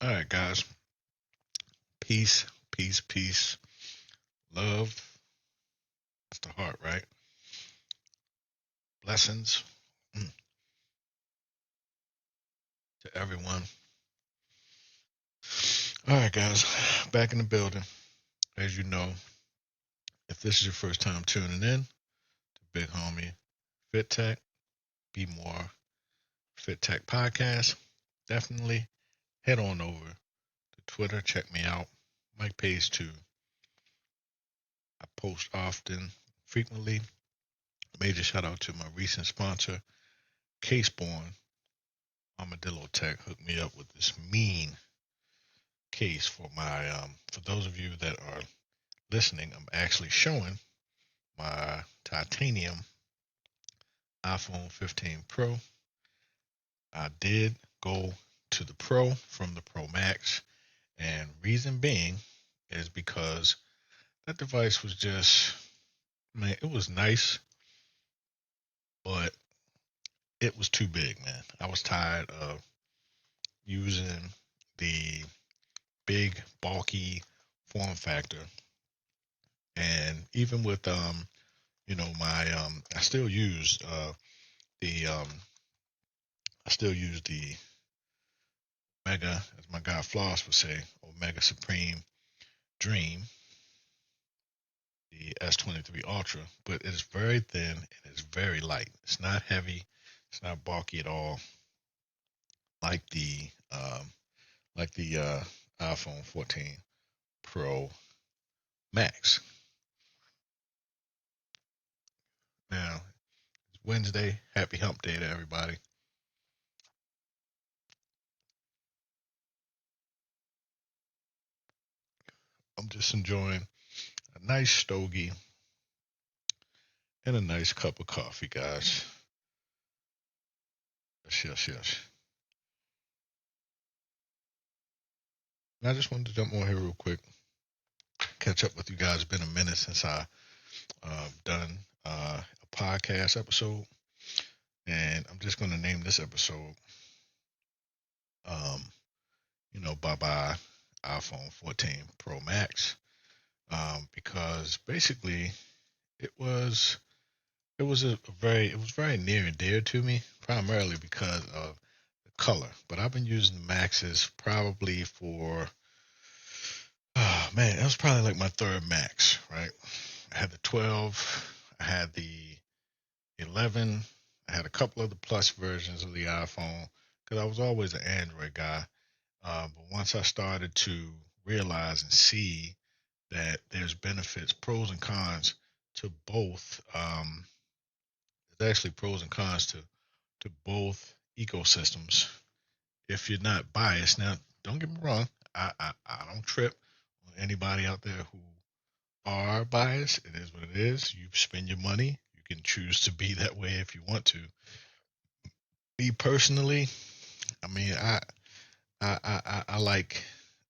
All right, guys. Peace, peace, peace. Love. That's the heart, right? Blessings to everyone. All right, guys. Back in the building. As you know, if this is your first time tuning in to Big Homie Fit Tech, Be More Fit Tech Podcast, definitely head on over to Twitter. Check me out. Mike Page too. I post often, frequently. Major shout out to my recent sponsor, Caseborn Armadillo Tech. Hooked me up with this mean case for my for those of you that are listening. I'm actually showing my titanium iPhone 15 Pro. I did go to the Pro from the Pro Max, and reason being is because that device was just, man, it was nice, but it was too big, man. I was tired of using the big bulky form factor, and even with my I still use the I still use the Mega, as my guy Floss would say, Omega Supreme Dream, the S23 Ultra, but it's very thin and it's very light. It's not heavy, it's not bulky at all, like the um, like the iPhone 14 Pro Max. Now it's Wednesday. Happy Hump Day to everybody. I'm just enjoying a nice stogie and a nice cup of coffee, guys. Yes, yes, yes. And I just wanted to jump on here real quick, catch up with you guys. It's been a minute since I done a podcast episode, and I'm just going to name this episode, um, bye bye iPhone 14 Pro Max, because basically it was it was very near and dear to me, primarily because of the color. But I've been using the Maxes probably for, oh man, it was probably like my third Max, right? I had the 12, I had the 11. I had a couple of the plus versions of the iPhone because I was always an Android guy. But once I started to realize and see that there's benefits, pros and cons to both, there's actually pros and cons to both ecosystems. If you're not biased, now don't get me wrong, I don't trip on anybody out there who are biased. It is what it is. You spend your money. You can choose to be that way if you want to. Me personally, I mean, I like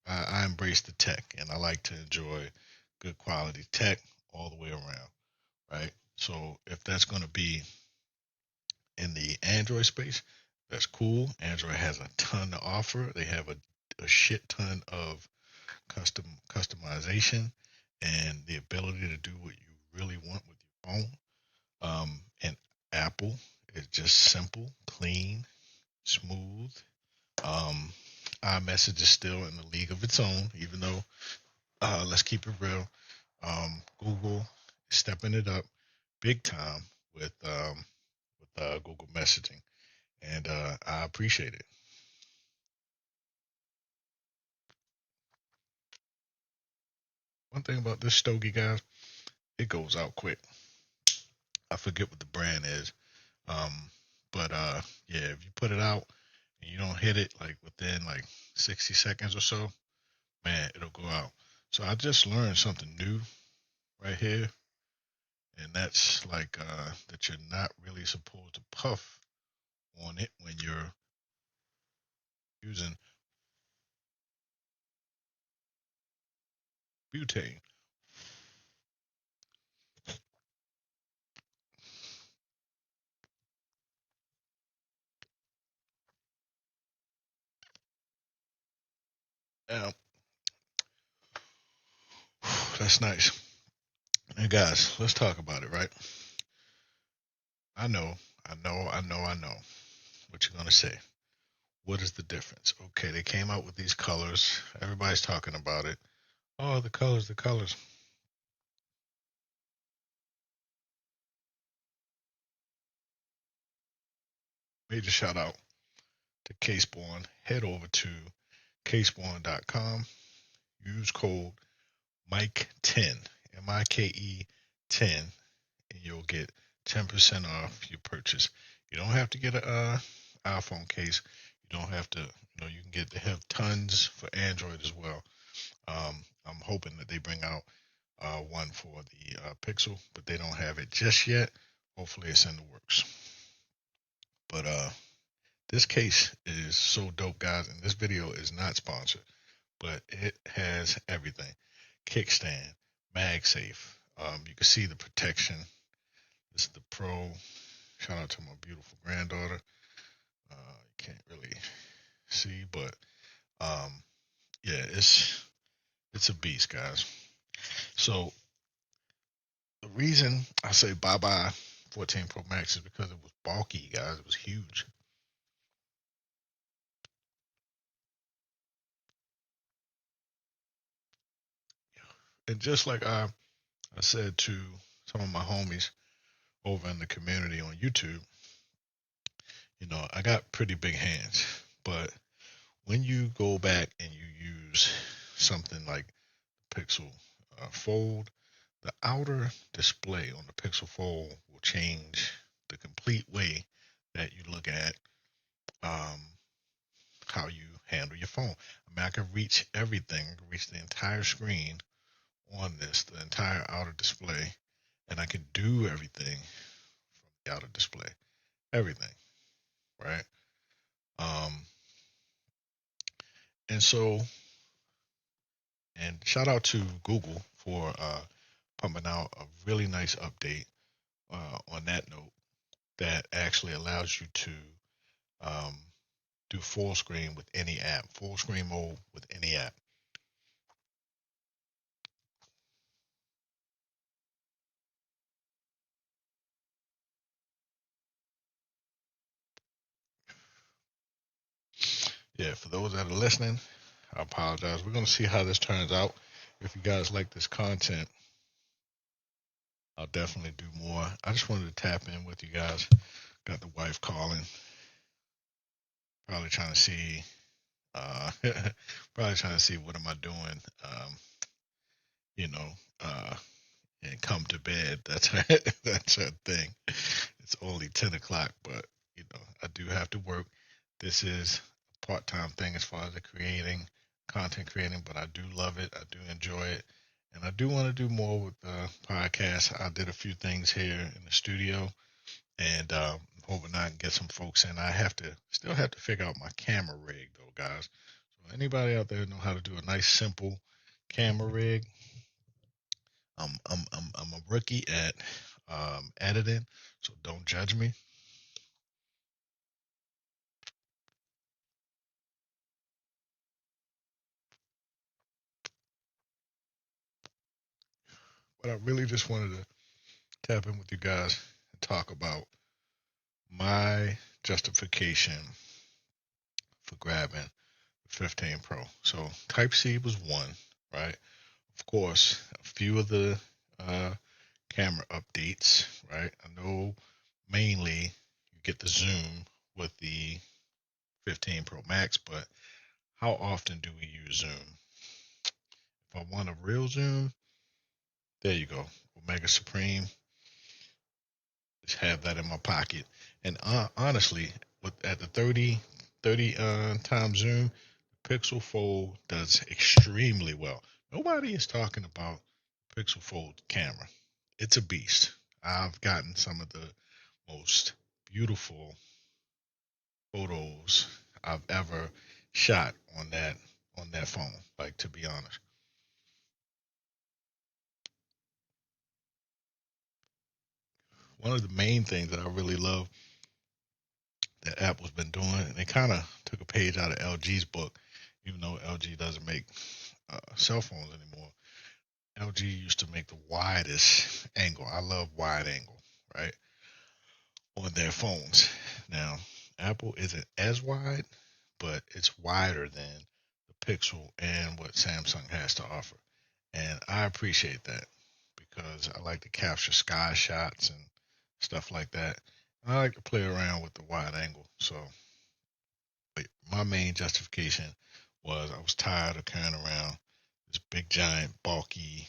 I embrace the tech and I like to enjoy good quality tech all the way around, right? So if that's going to be in the Android space, that's cool. Android has a ton to offer. They have a shit ton of customization and the ability to do what you really want with your phone. And Apple is just simple, clean, smooth. Um, iMessage is still in a league of its own, even though, let's keep it real, Google is stepping it up big time with Google Messaging, and I appreciate it. One thing about this stogie, guys, it goes out quick. I forget what the brand is, um, but yeah, if you put it out and you don't hit it like within like 60 seconds or so, man, it'll go out. So I just learned something new right here, and that's like that you're not really supposed to puff on it when you're using butane. Yeah, that's nice. And guys, let's talk about it, right? I know, I know what you're gonna say. What is the difference? Okay, they came out with these colors. Everybody's talking about it. Oh, the colors, the colors. Major shout out to Caseborn. Head over to caseborn.com. Use code Mike10, MIKE 10, and you'll get 10% off your purchase. You don't have to get a iPhone case. You don't have to, you can get, they have tons for Android as well. I'm hoping that they bring out one for the Pixel, but they don't have it just yet. Hopefully it's in the works. But this case is so dope, guys, and this video is not sponsored, but it has everything. Kickstand, MagSafe. You can see the protection. This is the Pro. Shout out to my beautiful granddaughter. You can't really see, but um, yeah, it's a beast, guys. So the reason I say bye bye 14 Pro Max is because it was bulky, guys. It was huge. And just like I said to some of my homies over in the community on YouTube, I got pretty big hands. But when you go back and you use something like Pixel Fold, the outer display on the Pixel Fold will change the complete way that you look at um, how you handle your phone. I mean, I can reach everything, I can reach the entire screen on this, the entire outer display, and I can do everything from the outer display. Everything, right? Um, and so, and shout out to Google for pumping out a really nice update on that note that actually allows you to um, do full screen with any app, full screen mode with any app. Yeah, for those that are listening, I apologize. We're going to see how this turns out. If you guys like this content, I'll definitely do more. I just wanted to tap in with you guys. Got the wife calling, probably trying to see, uh, probably trying to see what am I doing, you know, uh, and come to bed. That's her, that's her thing. It's only 10 o'clock, but I do have to work. This is a part-time thing as far as the creating, content creating, but I do love it. I do enjoy it, and I do want to do more with the podcast. I did a few things here in the studio, and hoping I can get some folks in. I still have to figure out my camera rig though, guys. So anybody out there know how to do a nice simple camera rig? I'm a rookie at editing, so don't judge me. But I really just wanted to tap in with you guys and talk about my justification for grabbing the 15 Pro. So Type C was one, right? Of course, a few of the uh, camera updates, right? I know mainly you get the zoom with the 15 Pro Max, but how often do we use zoom? If I want a real zoom, there you go. Omega Supreme, just have that in my pocket. And honestly, with at the 30 times zoom, Pixel Fold does extremely well. Nobody is talking about Pixel Fold camera. It's a beast. I've gotten some of the most beautiful photos I've ever shot on that phone. Like, to be honest, one of the main things that I really love that Apple's been doing, and they kind of took a page out of LG's book, even though LG doesn't make cell phones anymore. LG used to make the widest angle. I love wide angle, right? On their phones. Now, Apple isn't as wide, but it's wider than the Pixel and what Samsung has to offer. And I appreciate that because I like to capture sky shots and stuff like that. And I like to play around with the wide angle. So, but my main justification was I was tired of carrying around this big, giant, bulky,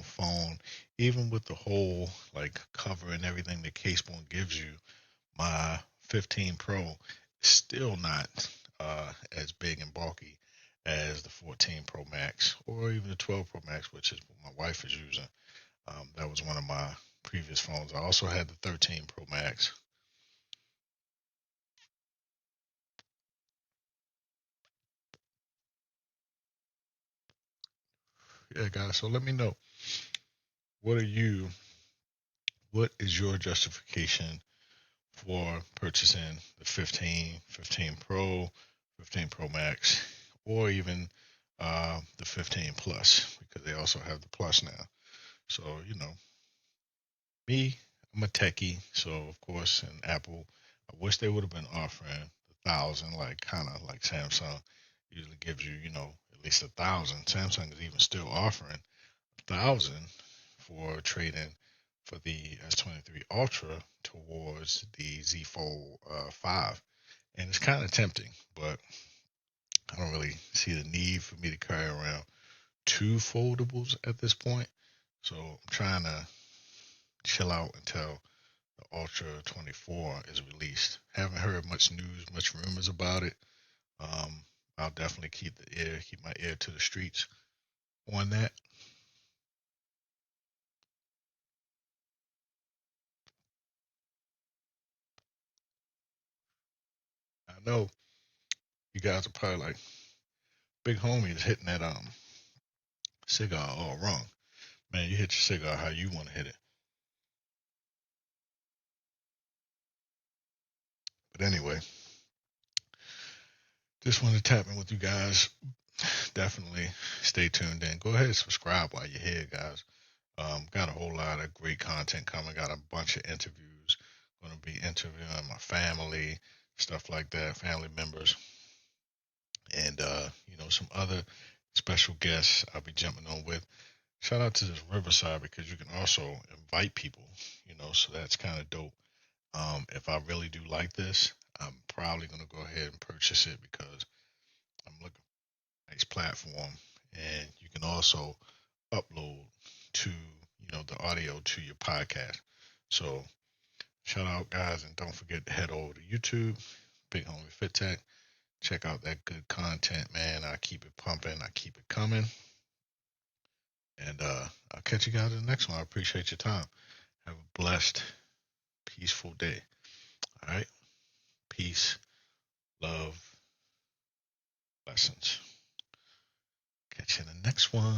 phone. Even with the whole like cover and everything the Casebone gives you, my 15 Pro is still not as big and bulky as the 14 Pro Max or even the 12 Pro Max, which is what my wife is using. That was one of my previous phones. I also had the 13 Pro Max. Yeah, guys. So let me know, what are you? What is your justification for purchasing the 15, 15 Pro, 15 Pro Max, or even the 15 Plus, because they also have the Plus now. So, me, I'm a techie, so of course, in Apple, I wish they would have been offering the thousand, like kind of like Samsung usually gives you, at least 1,000. Samsung is even still offering 1,000 for trading for the S23 Ultra towards the Z Fold 5. And it's kind of tempting, but I don't really see the need for me to carry around two foldables at this point. So I'm trying to chill out until the Ultra 24 is released. Haven't heard much news, much rumors about it. Um, I'll definitely keep my ear to the streets on that. I know you guys are probably like, Big Homie is hitting that cigar all wrong. Man, you hit your cigar how you want to hit it. But anyway, just want to tap in with you guys. Definitely stay tuned in. Go ahead and subscribe while you're here, guys. Got a whole lot of great content coming. Got a bunch of interviews. Going to be interviewing my family, stuff like that, family members, and some other special guests I'll be jumping on with. Shout out to this Riverside because you can also invite people. So that's kind of dope. If I really do like this, I'm probably going to go ahead and purchase it because I'm looking for a nice platform, and you can also upload to the audio to your podcast. So shout out, guys, and don't forget to head over to YouTube, Big Homie Fit Tech. Check out that good content, man. I keep it pumping. I keep it coming. And I'll catch you guys in the next one. I appreciate your time. Have a blessed, peaceful day. All right. Peace, love, blessings. Catch you in the next one.